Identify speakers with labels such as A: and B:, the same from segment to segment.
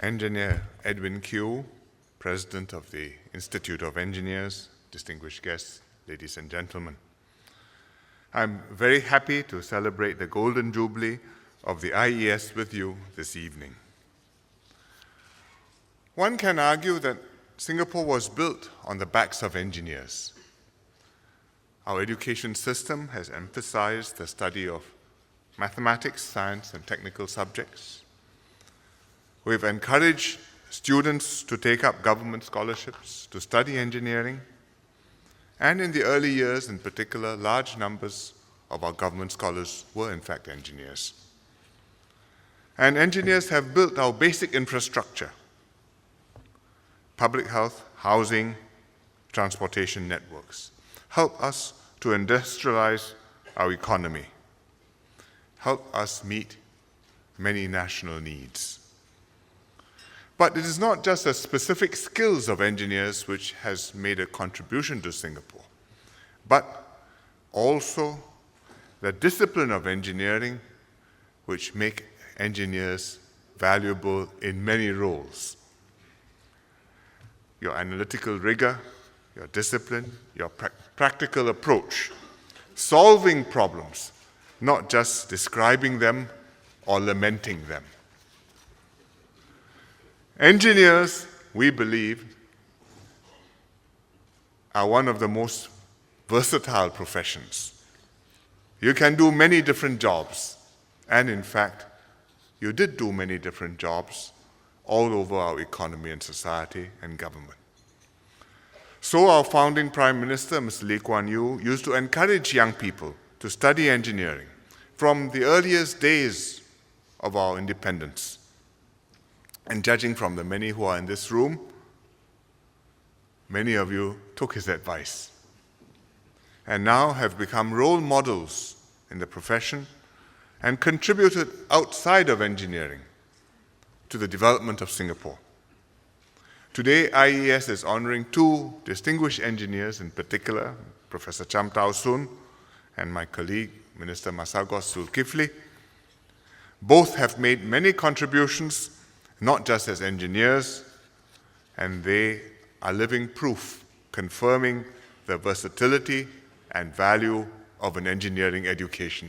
A: Engineer Edwin Qiu, President of the Institute of Engineers, distinguished guests, ladies and gentlemen. I'm very happy to celebrate the Golden Jubilee of the IES with you this evening. One can argue that Singapore was built on the backs of engineers. Our education system has emphasized the study of mathematics, science, and technical subjects. We've encouraged students to take up government scholarships to study engineering, and in the early years in particular, large numbers of our government scholars were in fact engineers. And engineers have built our basic infrastructure: public health, housing, transportation networks, help us to industrialize our economy, help us meet many national needs. But it is not just the specific skills of engineers which has made a contribution to Singapore, but also the discipline of engineering which make engineers valuable in many roles. Your analytical rigor, your discipline, your practical approach, solving problems, not just describing them or lamenting them. Engineers, we believe, are one of the most versatile professions. You can do many different jobs, and in fact, you did do many different jobs all over our economy and society and government. So our founding Prime Minister, Mr. Lee Kuan Yew, used to encourage young people to study engineering from the earliest days of our independence. And judging from the many who are in this room, many of you took his advice and now have become role models in the profession and contributed outside of engineering to the development of Singapore. Today, IES is honoring two distinguished engineers in particular, Professor Cham Tao Soon and my colleague, Minister Masagos Zulkifli. Both have made many contributions, not just as engineers, and they are living proof, confirming the versatility and value of an engineering education.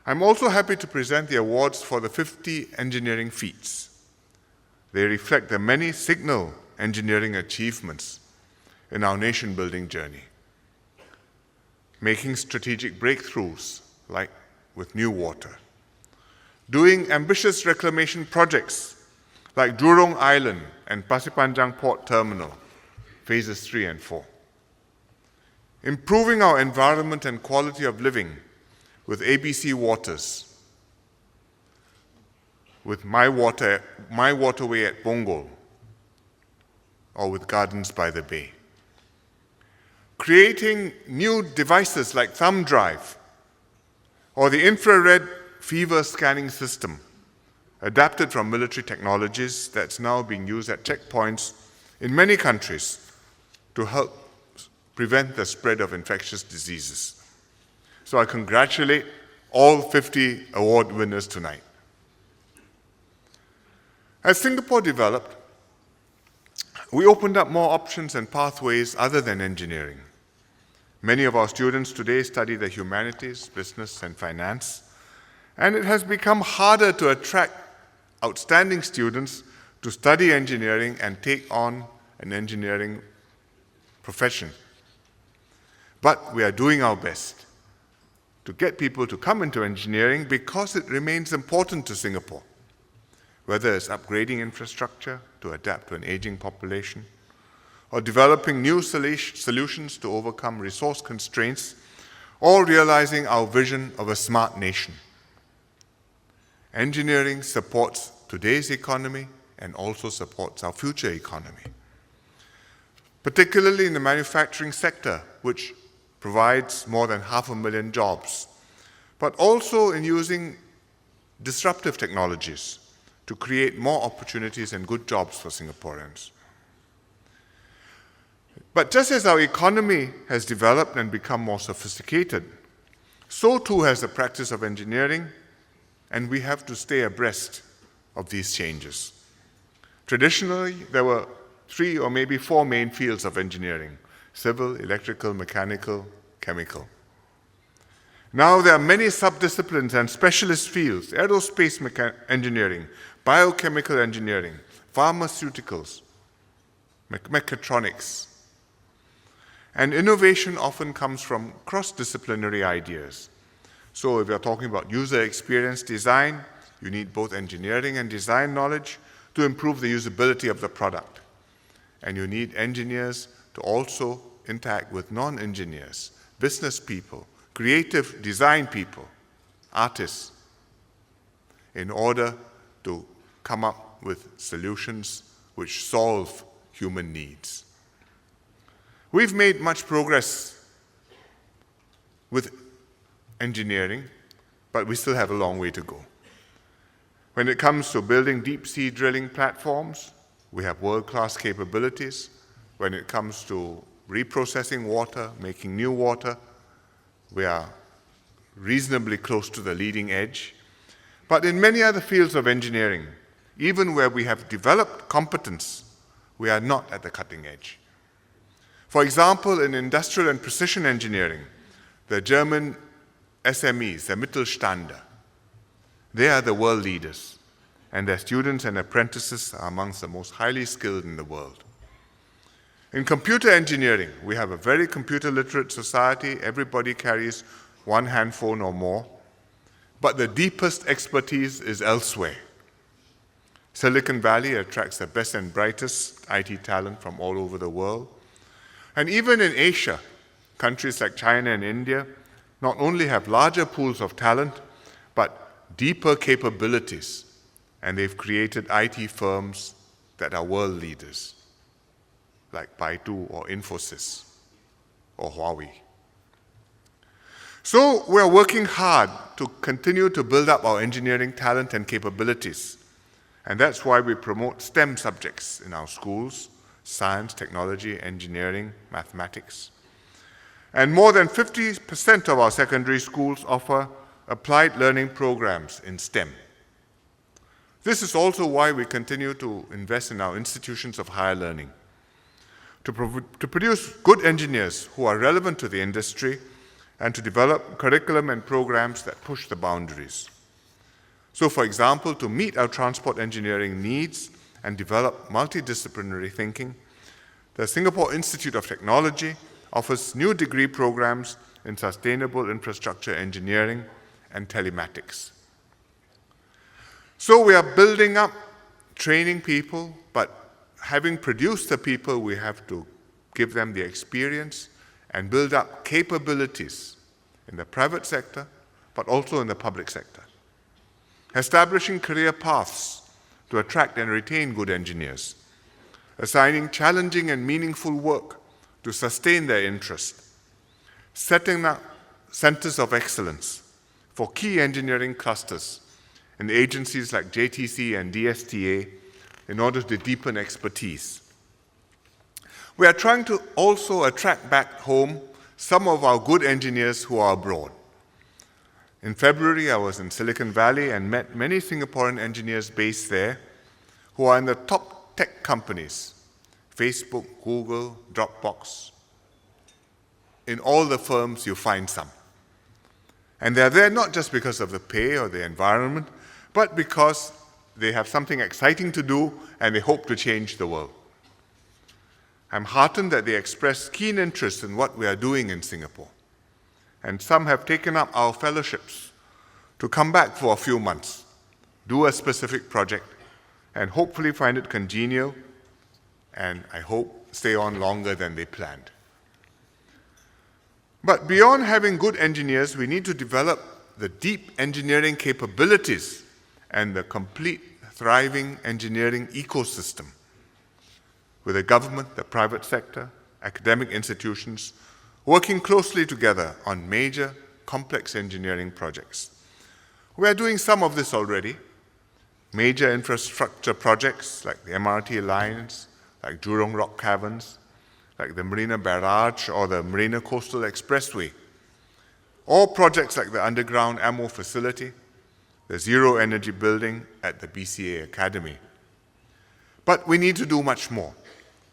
A: I'm also happy to present the awards for the 50 engineering feats. They reflect the many signal engineering achievements in our nation-building journey, making strategic breakthroughs like with new water, doing ambitious reclamation projects like Jurong Island and Pasir Panjang Port Terminal, phases 3 and 4, improving our environment and quality of living with ABC Waters, with My Waterway at Punggol, or with Gardens by the Bay. Creating new devices like thumb drive, or the infrared fever scanning system, adapted from military technologies that's now being used at checkpoints in many countries to help prevent the spread of infectious diseases. So I congratulate all 50 award winners tonight. As Singapore developed, we opened up more options and pathways other than engineering. Many of our students today study the humanities, business, and finance, and it has become harder to attract outstanding students to study engineering and take on an engineering profession. But we are doing our best to get people to come into engineering because it remains important to Singapore, whether it's upgrading infrastructure to adapt to an aging population, or developing new solutions to overcome resource constraints, or realizing our vision of a smart nation. Engineering supports today's economy and also supports our future economy, particularly in the manufacturing sector, which provides more than 500,000 jobs, but also in using disruptive technologies to create more opportunities and good jobs for Singaporeans. But just as our economy has developed and become more sophisticated, so too has the practice of engineering, and we have to stay abreast of these changes. Traditionally, there were 3 or maybe 4 main fields of engineering: civil, electrical, mechanical, chemical. Now there are many subdisciplines and specialist fields: aerospace engineering, biochemical engineering, pharmaceuticals, mechatronics. And innovation often comes from cross-disciplinary ideas. So if you're talking about user experience design, you need both engineering and design knowledge to improve the usability of the product. And you need engineers to also interact with non-engineers, business people, creative design people, artists, in order to come up with solutions which solve human needs. We've made much progress with engineering, but we still have a long way to go. When it comes to building deep-sea drilling platforms, we have world-class capabilities. When it comes to reprocessing water, making new water, we are reasonably close to the leading edge. But in many other fields of engineering, even where we have developed competence, we are not at the cutting edge. For example, in industrial and precision engineering, the German SMEs, the Mittelstand, they are the world leaders, and their students and apprentices are amongst the most highly skilled in the world. In computer engineering, we have a very computer-literate society. Everybody carries one handphone or more, but the deepest expertise is elsewhere. Silicon Valley attracts the best and brightest IT talent from all over the world. And even in Asia, countries like China and India not only have larger pools of talent, but deeper capabilities, and they've created IT firms that are world leaders, like Baidu or Infosys or Huawei. So we're working hard to continue to build up our engineering talent and capabilities, and that's why we promote STEM subjects in our schools: science, technology, engineering, mathematics. And more than 50% of our secondary schools offer applied learning programs in STEM. This is also why we continue to invest in our institutions of higher learning, to produce good engineers who are relevant to the industry and to develop curriculum and programs that push the boundaries. So, for example, to meet our transport engineering needs and develop multidisciplinary thinking, the Singapore Institute of Technology offers new degree programs in sustainable infrastructure engineering and telematics. So we are building up, training people, but having produced the people, we have to give them the experience and build up capabilities in the private sector, but also in the public sector. Establishing career paths to attract and retain good engineers, assigning challenging and meaningful work to sustain their interest, setting up centers of excellence for key engineering clusters in agencies like JTC and DSTA in order to deepen expertise. We are trying to also attract back home some of our good engineers who are abroad. In February, I was in Silicon Valley and met many Singaporean engineers based there who are in the top tech companies: Facebook, Google, Dropbox. In all the firms, you find some. And they're there not just because of the pay or the environment, but because they have something exciting to do and they hope to change the world. I'm heartened that they express keen interest in what we are doing in Singapore. And some have taken up our fellowships to come back for a few months, do a specific project, and hopefully find it congenial, and I hope stay on longer than they planned. But beyond having good engineers, we need to develop the deep engineering capabilities and the complete, thriving engineering ecosystem with the government, the private sector, academic institutions, working closely together on major, complex engineering projects. We are doing some of this already. Major infrastructure projects like the MRT Alliance, like Jurong Rock Caverns, like the Marina Barrage or the Marina Coastal Expressway, or projects like the underground ammo facility, the Zero Energy Building at the BCA Academy. But we need to do much more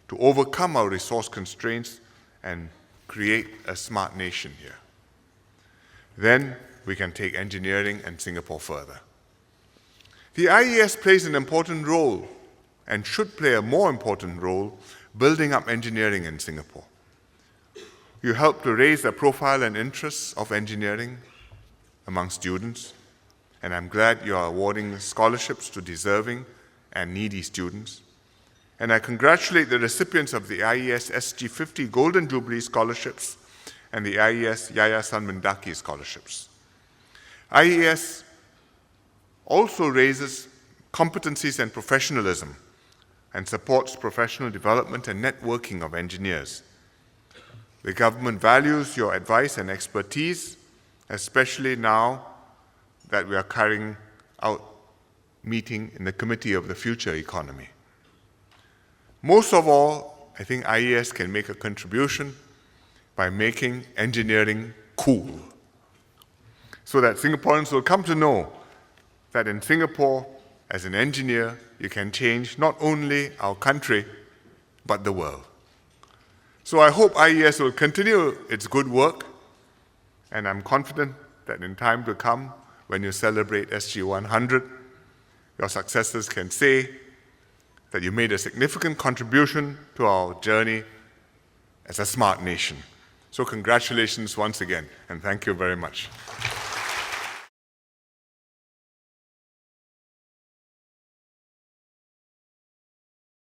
A: to overcome our resource constraints and create a smart nation here. Then we can take engineering and Singapore further. The IES plays an important role and should play a more important role building up engineering in Singapore. You help to raise the profile and interests of engineering among students, and I'm glad you are awarding scholarships to deserving and needy students. And I congratulate the recipients of the IES SG50 Golden Jubilee Scholarships and the IES Yaya Sanmandaki Scholarships. IES also raises competencies and professionalism and supports professional development and networking of engineers. The government values your advice and expertise, especially now that we are carrying out meeting in the Committee of the Future Economy. Most of all, I think IES can make a contribution by making engineering cool, so that Singaporeans will come to know that in Singapore, as an engineer, you can change not only our country, but the world. So I hope IES will continue its good work, and I'm confident that in time to come, when you celebrate SG100, your successors can say that you made a significant contribution to our journey as a smart nation. So congratulations once again, and thank you very much.